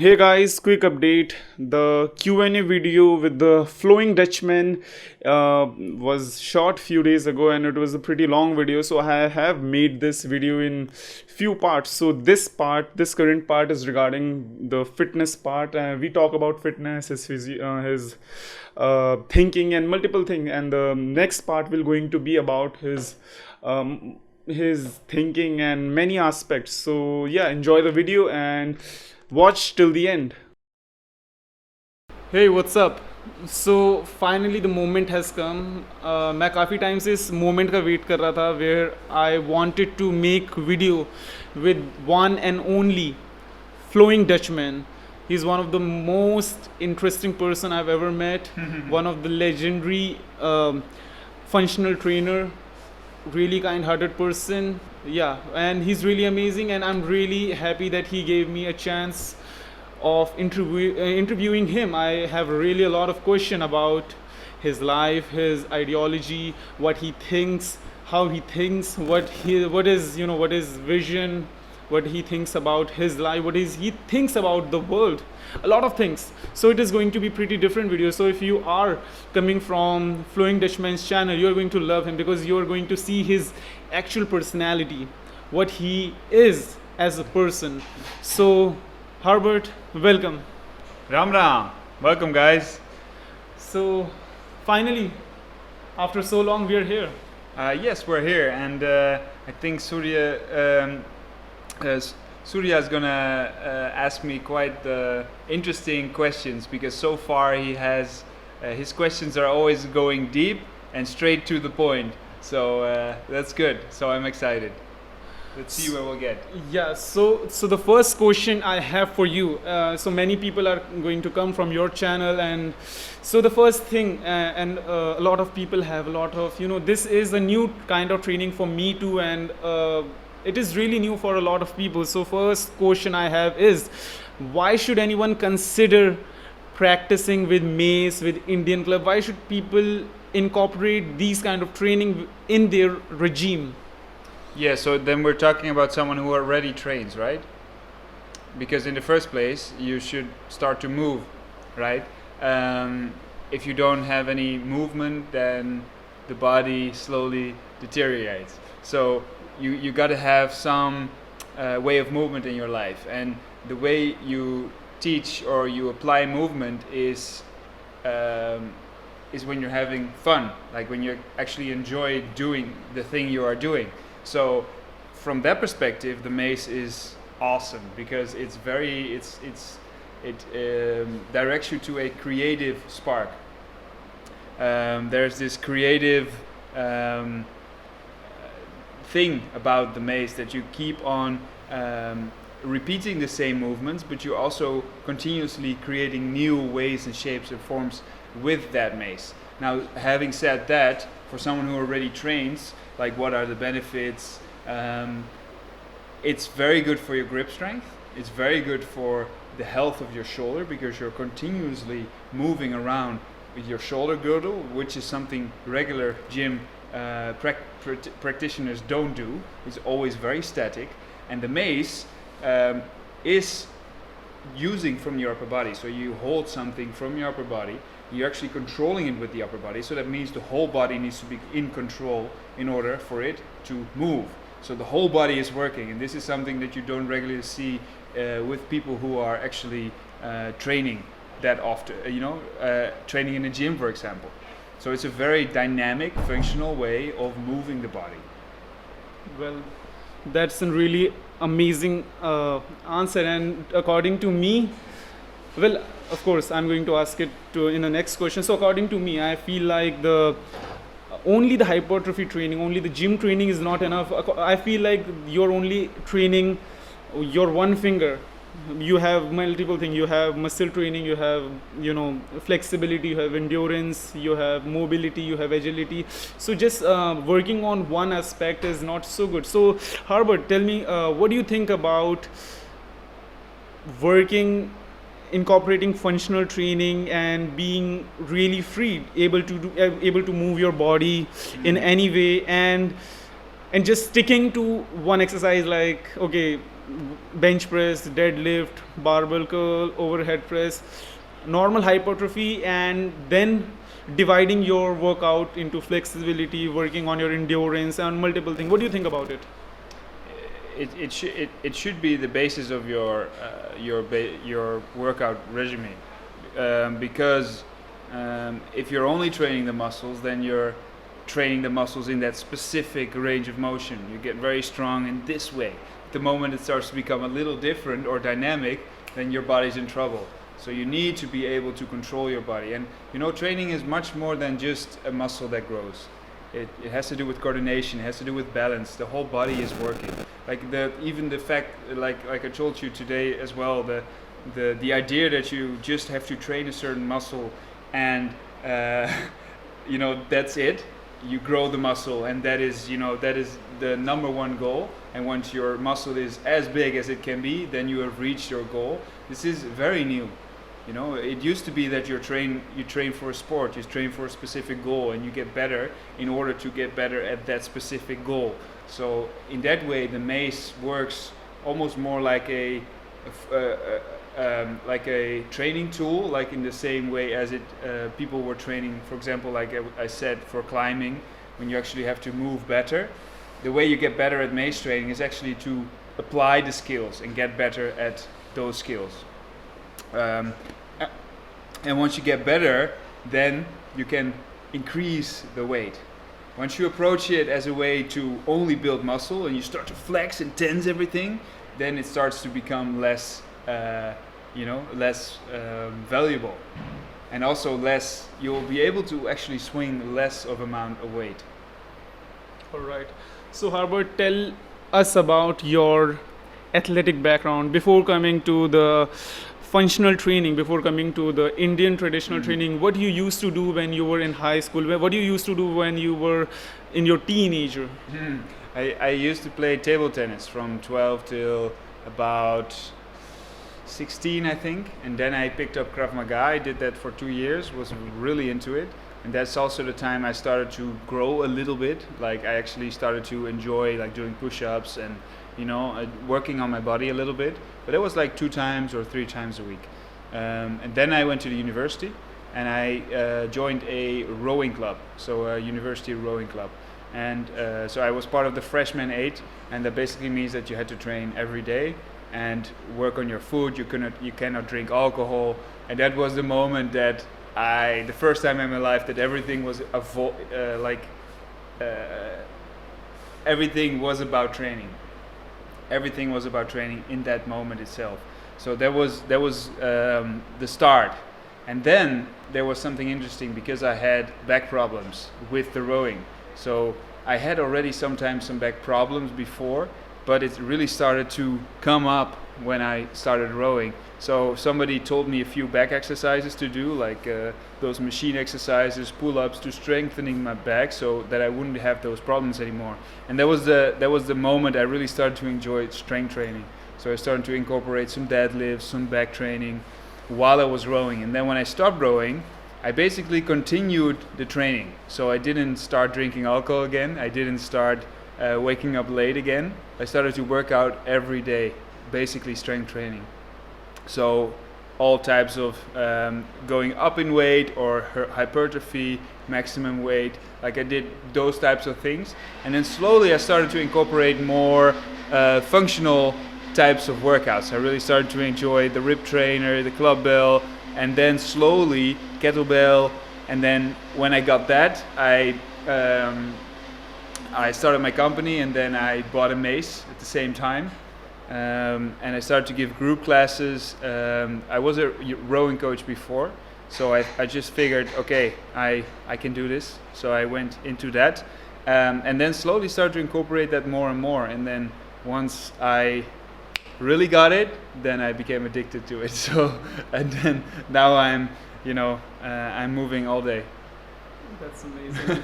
Hey guys, quick update. The Q&A video with the Flowing Dutchman was shot few days ago and it was a pretty long video. So I have made this video in few parts. So this current part is regarding the fitness part. We talk about fitness, his thinking and multiple things. And the next part will going to be about his thinking and many aspects. So yeah, enjoy the video and watch till the end. Hey, what's up? So finally the moment has come. मैं काफ़ी time से इस moment का wait कर रहा था where I wanted to make video with one and only Flowing Dutchman. He's one of the most interesting person I've ever met. One of the legendary functional trainer, really kind-hearted person. Yeah, and he's really amazing, and I'm really happy that he gave me a chance of interviewing him. I have really a lot of question about his life, his ideology, what he thinks, how he thinks, what is vision, what he thinks about his life, he thinks about the world, a lot of things. So it is going to be pretty different video. So if you are coming from Flowing Dutchman's channel, you are going to love him because you are going to see his actual personality, what he is as a person. So Harbert, welcome. Ram Ram. Welcome, guys. So finally, after so long, we are here. Yes, we're here, and I think Surya is gonna ask me quite interesting questions because so far he has his questions are always going deep and straight to the point. So that's good. So I'm excited. Let's see where we'll get. Yeah, so the first question I have for you, so many people are going to come from your channel, and so the first thing, and a lot of people have a lot of, this is a new kind of training for me too, and it is really new for a lot of people. So first question I have is, why should anyone consider practicing with Mace, with Indian club? Why should people incorporate these kind of training in their regime? Yeah, so then we're talking about someone who already trains, right? Because in the first place, you should start to move, right? If you don't have any movement, then the body slowly deteriorates. So you got to have some way of movement in your life, and the way you teach or you apply movement is when you're having fun, like when you actually enjoy doing the thing you are doing. So from that perspective, the Mace is awesome because it directs you to a creative spark. There's this creative thing about the Mace that you keep on repeating the same movements, but you're also continuously creating new ways and shapes and forms with that Mace. Now, having said that, for someone who already trains, like what are the benefits? It's very good for your grip strength. It's very good for the health of your shoulder because you're continuously moving around with your shoulder girdle, which is something regular gym practitioners don't do. It's always very static. And the Mace is using from your upper body. So you hold something from your upper body, you're actually controlling it with the upper body. So that means the whole body needs to be in control in order for it to move. So the whole body is working, and this is something that you don't regularly see with people who are actually training that often, training in a gym, for example. So it's a very dynamic, functional way of moving the body. Well, that's a really amazing answer, and according to me, well, of course, I'm going to ask it in the next question. So according to me, I feel like only the hypertrophy training, only the gym training is not enough. I feel like you're only training your one finger. You have multiple things. You have muscle training, you have flexibility, you have endurance, you have mobility, you have agility. So just working on one aspect is not so good. So Harbert, tell me, what do you think about incorporating functional training and being really free, able to move your body in any way, and just sticking to one exercise, like, okay, bench press, deadlift, barbell curl, overhead press, normal hypertrophy, and then dividing your workout into flexibility, working on your endurance and multiple things. What do you think about it? It should be the basis of your workout regimen, because if you're only training the muscles, then you're training the muscles in that specific range of motion. You get very strong in this way. The moment it starts to become a little different or dynamic, then your body's in trouble. So you need to be able to control your body. And training is much more than just a muscle that grows. It has to do with coordination. It has to do with balance. The whole body is working. Even the fact, like I told you today as well, the idea that you just have to train a certain muscle and that's it. You grow the muscle, and that is the number one goal. And once your muscle is as big as it can be, then you have reached your goal. This is very new. It used to be that you train for a sport, you train for a specific goal, and you get better in order to get better at that specific goal. So in that way, the Mace works almost more like a training tool, like in the same way as people were training, for example, like I said, for climbing, when you actually have to move better. The way you get better at Mace training is actually to apply the skills and get better at those skills. And once you get better, then you can increase the weight. Once you approach it as a way to only build muscle and you start to flex and tense everything, then it starts to become less valuable, and also you'll be able to actually swing less of amount of weight. All right. So Harbert, tell us about your athletic background before coming to the functional training, before coming to the Indian traditional training. What you used to do when you were in high school? What you used to do when you were in your teenager? I used to play table tennis from 12 till about 16, I think, and then I picked up Krav Maga. I did that for 2 years, was really into it, and that's also the time I started to grow a little bit. Like I actually started to enjoy like doing push-ups and working on my body a little bit, but it was like 2 times or 3 times a week. And then I went to the university and I joined a rowing club, so a university rowing club. And so I was part of the freshman 8, and that basically means that you had to train every day and work on your food. You cannot drink alcohol, and that was the moment that the first time in my life that everything was everything was about training. Everything was about training in that moment itself. So that was the start. And then there was something interesting because I had back problems with the rowing. So I had already sometimes some back problems before, but it really started to come up when I started rowing. So somebody told me a few back exercises to do, like those machine exercises, pull-ups, to strengthening my back so that I wouldn't have those problems anymore. And that was the moment I really started to enjoy strength training. So I started to incorporate some deadlifts, some back training while I was rowing. And then when I stopped rowing, I basically continued the training. So I didn't start drinking alcohol again. I didn't start waking up late again. I started to work out every day, basically strength training. So all types of going up in weight or hypertrophy, maximum weight, like I did those types of things. And then slowly I started to incorporate more functional types of workouts. I really started to enjoy the rib trainer, the club bell, and then slowly kettlebell. And then when I got that, I started my company, and then I bought a Mace at the same time. And I started to give group classes. I was a rowing coach before, so I just figured, okay, I can do this. So I went into that, and then slowly started to incorporate that more and more. And then once I really got it, then I became addicted to it. So, and then now I'm moving all day. That's amazing.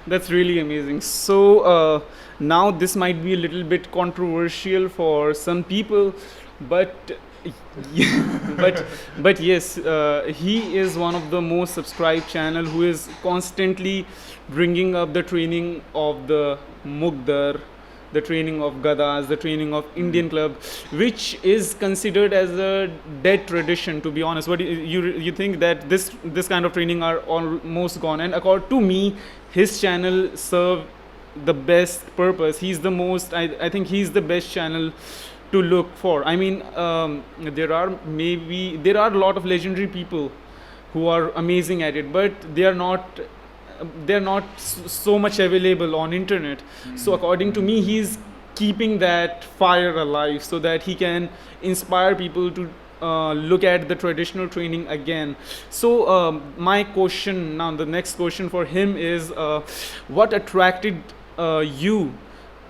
That's really amazing. So now this might be a little bit controversial for some people, but but yes, he is one of the most subscribed channel who is constantly bringing up the training of the Mugdar, the training of gadas, the training of Indian club, which is considered as a dead tradition. To be honest, what you think that this kind of training are almost gone? And according to me, his channel serve the best purpose. He's the most. I think he's the best channel to look for. I mean, there are a lot of legendary people who are amazing at it, but they're not so much available on internet. So according to me, he's keeping that fire alive so that he can inspire people to look at the traditional training again. So my question now, the next question for him is, what attracted you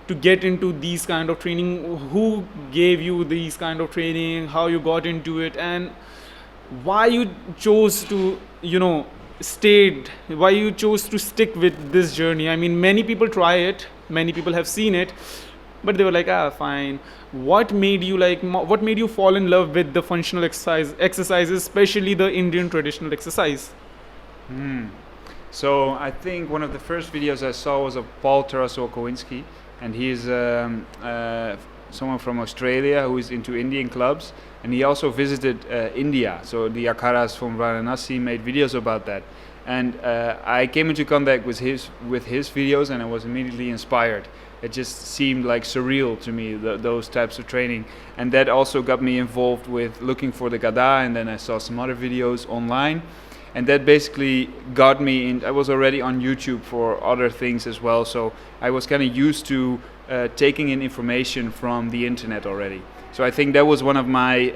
to get into these kind of training? Who gave you these kind of training? How you got into it? And why you chose to why you chose to stick with this journey? I mean, many people try it, many people have seen it, but they were like, fine. What made you fall in love with the functional exercises, especially the Indian traditional exercise? So I think one of the first videos I saw was of Paul Tarasov-Kowinski, and he's someone from Australia who is into Indian clubs, and he also visited India. So the Akharas from Varanasi made videos about that, and I came into contact with his videos, and I was immediately inspired. It just seemed like surreal to me, those types of training, and that also got me involved with looking for the Gada, and then I saw some other videos online, and that basically got me in. I was already on YouTube for other things as well, so I was kind of used to taking in information from the internet already. So I think that was one of my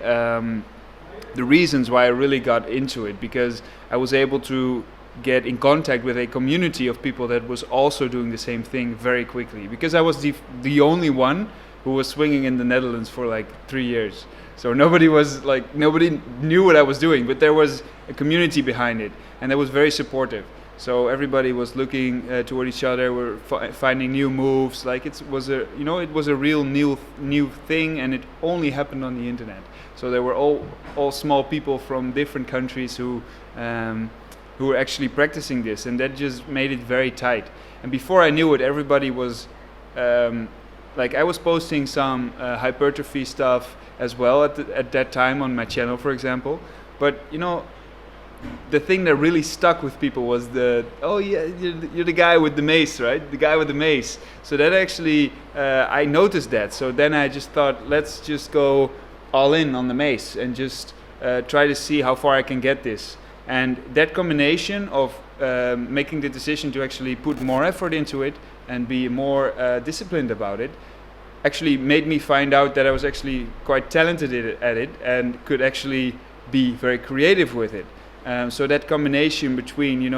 the reasons why I really got into it, because I was able to get in contact with a community of people that was also doing the same thing very quickly, because I was the only one who was swinging in the Netherlands for like 3 years. So nobody knew what I was doing, but there was a community behind it, and that was very supportive. So everybody was looking toward each other, were finding new moves. Like it was a real new thing, and it only happened on the internet. So there were all small people from different countries who were actually practicing this, and that just made it very tight. And before I knew it, everybody was I was posting some hypertrophy stuff as well at that time on my channel, for example. But the thing that really stuck with people was you're the guy with the mace, right? The guy with the mace. So that actually, I noticed that. So then I just thought, let's just go all in on the mace and just try to see how far I can get this. And that combination of making the decision to actually put more effort into it and be more disciplined about it actually made me find out that I was actually quite talented at it and could actually be very creative with it. So that combination between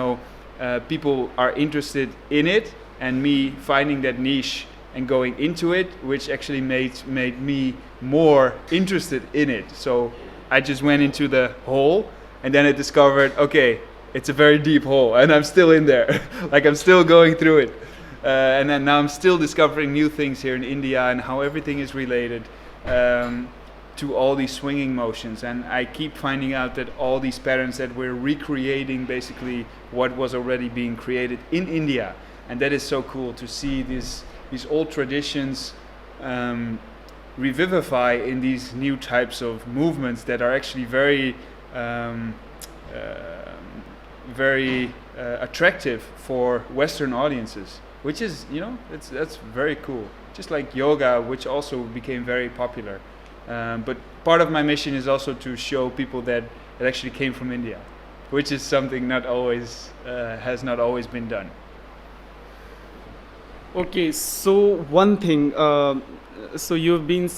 people are interested in it and me finding that niche and going into it, which actually made me more interested in it. So I just went into the hole, and then I discovered, okay, it's a very deep hole, and I'm still in there. Like I'm still going through it, and then now I'm still discovering new things here in India and how everything is related to all these swinging motions. And I keep finding out that all these patterns that we're recreating basically what was already being created in India, and that is so cool to see these old traditions revivify in these new types of movements that are actually very attractive for Western audiences, which is that's very cool. Just like yoga, which also became very popular. But part of my mission is also to show people that it actually came from India, which is something has not always been done. Okay, so one thing, so you've been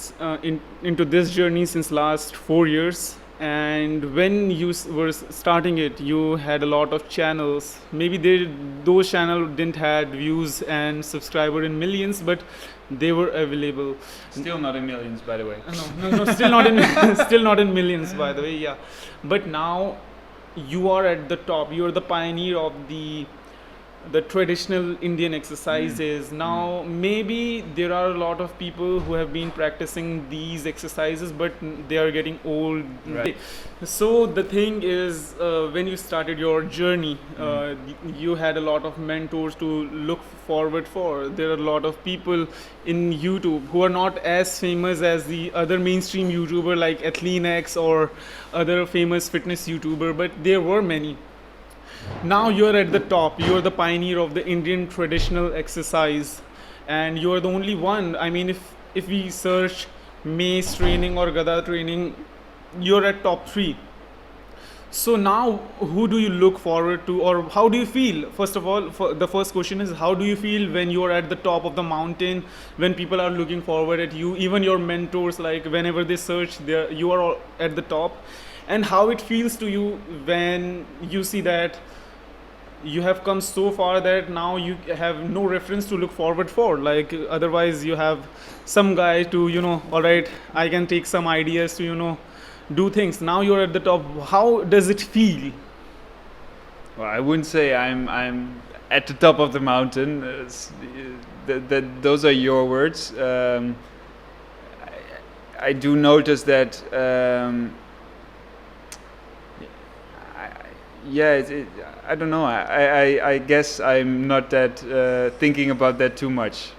into this journey since last 4 years, and when you were starting it, you had a lot of channels. Maybe those channels didn't had views and subscriber in millions, but they were available. Still not in millions, by the way. No, still not in still not in millions, by the way. Yeah, but now you are at the top. You are the pioneer of the the traditional Indian exercises. Now, maybe there are a lot of people who have been practicing these exercises, but they are getting old. Right. So the thing is, when you started your journey, you had a lot of mentors to look forward for. There are a lot of people in YouTube who are not as famous as the other mainstream YouTuber like AthleanX or other famous fitness YouTuber, but there were many. Now you're at the top. You're the pioneer of the Indian traditional exercise, and you're the only one. I mean, if we search Mace training or Gada training, you're at top 3. So now, who do you look forward to, or how do you feel? First of all, the first question is, how do you feel when you're at the top of the mountain, when people are looking forward at you, even your mentors, like whenever they search, you are at the top, and how it feels to you when you see that you have come so far that now you have no reference to look forward for. Like otherwise, you have some guy to, all right, I can take some ideas to, do things. Now you're at the top. How does it feel? Well, I wouldn't say I'm at the top of the mountain. Those are your words. I do notice that. I don't know. I guess I'm not that thinking about that too much.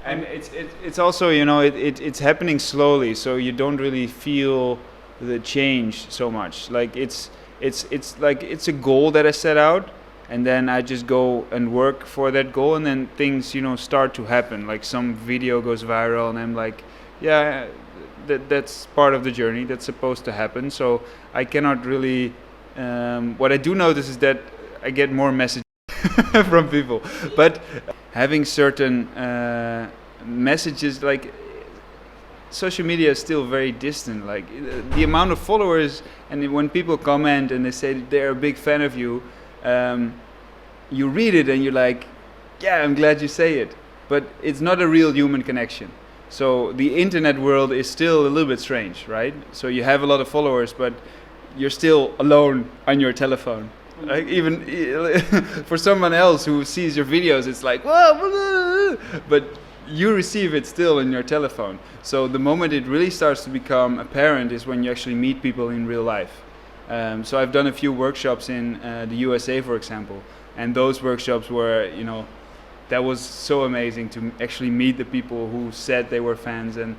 And it's also, it's happening slowly, so you don't really feel the change so much. Like it's like it's a goal that I set out, and then I just go and work for that goal, and then things start to happen. Like some video goes viral, and I'm like, yeah, that's part of the journey. That's supposed to happen. So I cannot really. What I do notice is that I get more messages from people, but having certain messages, like social media is still very distant. Like the amount of followers, and when people comment and they say they're a big fan of you, you read it and you're like, yeah, I'm glad you say it, but it's not a real human connection. So the internet world is still a little bit strange, right? So you have a lot of followers, but you're still alone on your telephone. Like even for someone else who sees your videos, it's like, whoa, but you receive it still in your telephone. So the moment it really starts to become apparent is when you actually meet people in real life. So I've done a few workshops in the USA, for example, and those workshops were, that was so amazing to actually meet the people who said they were fans, and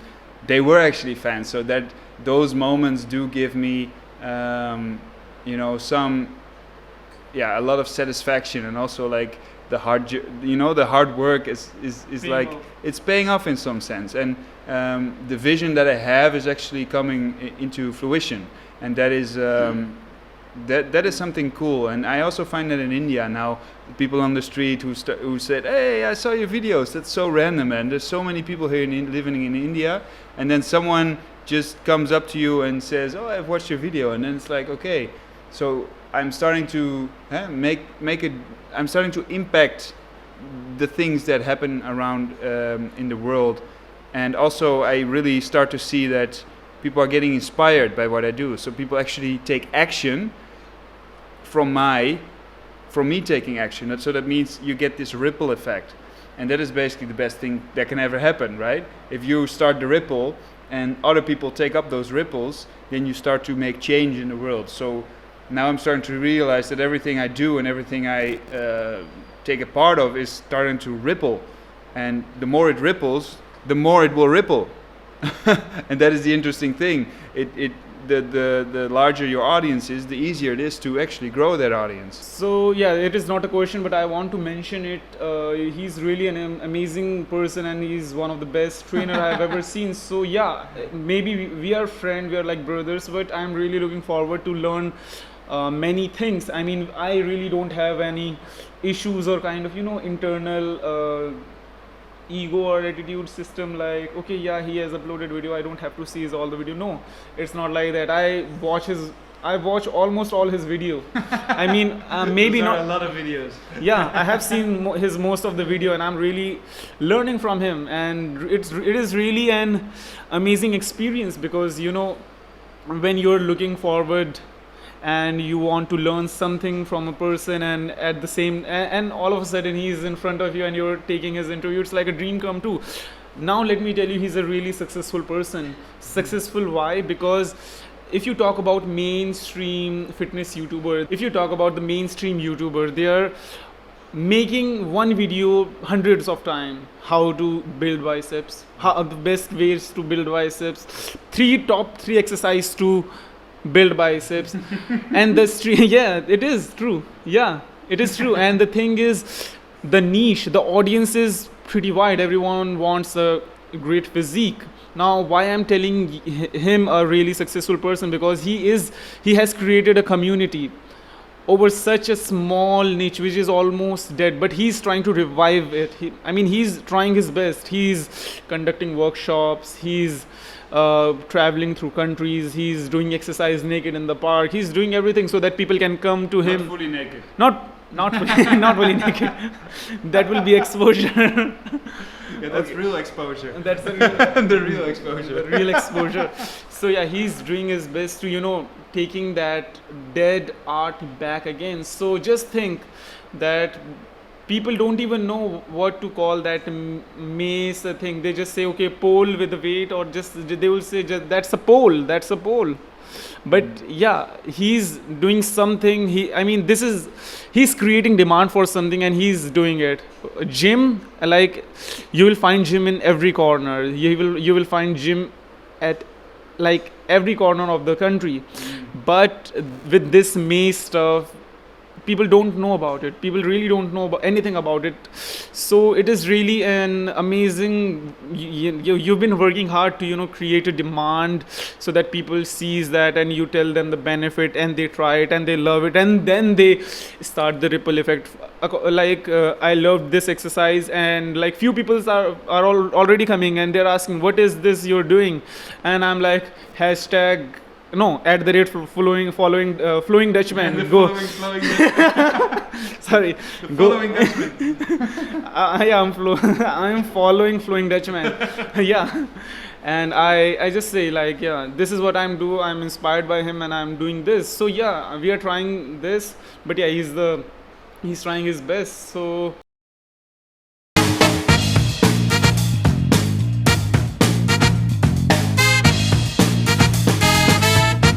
they were actually fans. So that those moments do give me, a lot of satisfaction, and also like the hard work is like off. It's paying off in some sense, and the vision that I have is actually coming into fruition, and that is that is something cool. And I also find that in India now, people on the street who said, "Hey, I saw your videos." That's so random, man. There's so many people here living in India, and then someone just comes up to you and says, "Oh, I've watched your video," and then it's like, okay, so I'm starting to I'm starting to impact the things that happen around in the world, and also I really start to see that people are getting inspired by what I do. So people actually take action from me taking action. So that means you get this ripple effect, and that is basically the best thing that can ever happen, right? If you start the ripple and other people take up those ripples, then you start to make change in the world. So now I'm starting to realize that everything I do and everything I take a part of is starting to ripple, and the more it ripples, the more it will ripple. And that is the interesting thing. The larger your audience is, the easier it is to actually grow that audience. So yeah, it is not a question, but I want to mention it. He's really an amazing person, and he's one of the best trainer I've ever seen. So yeah, maybe we are friends, we are like brothers, but I'm really looking forward to learn many things. I mean, I really don't have any issues or kind of internal ego or attitude system like, okay, yeah, he has uploaded video, I don't have to see all the video. No, it's not like that. I watch almost all his video. I mean, maybe not a lot of videos. Yeah, I have seen his most of the video, and I'm really learning from him, and it is really an amazing experience, because when you're looking forward and you want to learn something from a person, and at the same and all of a sudden he's in front of you and you're taking his interview. It's like a dream come true. Now let me tell you, he's a really successful person. Successful why? Because if you talk about mainstream fitness YouTuber, if you talk about the mainstream YouTuber, they are making one video hundreds of time. How to build biceps, how the best ways to build biceps, top three exercise to build biceps. And yeah, it is true. Yeah, it is true. And the thing is, the niche, the audience is pretty wide. Everyone wants a great physique. Now why I'm telling him a really successful person, because he has created a community over such a small niche which is almost dead, but he's trying to revive it. He's trying his best. He's conducting workshops, he's traveling through countries, he's doing exercise naked in the park, he's doing everything so that people can come to him. Not fully naked. Not fully, not fully naked. That will be exposure. Yeah, that's real exposure. That's the real exposure. The real exposure. So yeah, he's doing his best to taking that dead art back again. So just think that people don't even know what to call that mace thing. They just say, okay, pole with the weight, or just they will say that's a pole. But yeah, he's doing something. He's creating demand for something, and he's doing it. Gym, like you will find gym in every corner. You will find gym at like every corner of the country. But with this Mace stuff, people don't know about it. People really don't know about anything about it. So it is really an amazing. You've been working hard to create a demand so that people sees that, and you tell them the benefit, and they try it and they love it, and then they start the ripple effect. Like I loved this exercise, and like few people are already coming and they're asking, what is this you're doing? And I'm like, hashtag. No, at the rate Flowing Dutchman. Go. Flowing Dutchman. Sorry. Go. Flowing Dutchman. I'm following Flowing Dutchman. Yeah. And I just say like, yeah, this is what I'm inspired by him and I'm doing this. So yeah, we are trying this, but yeah, he's trying his best. So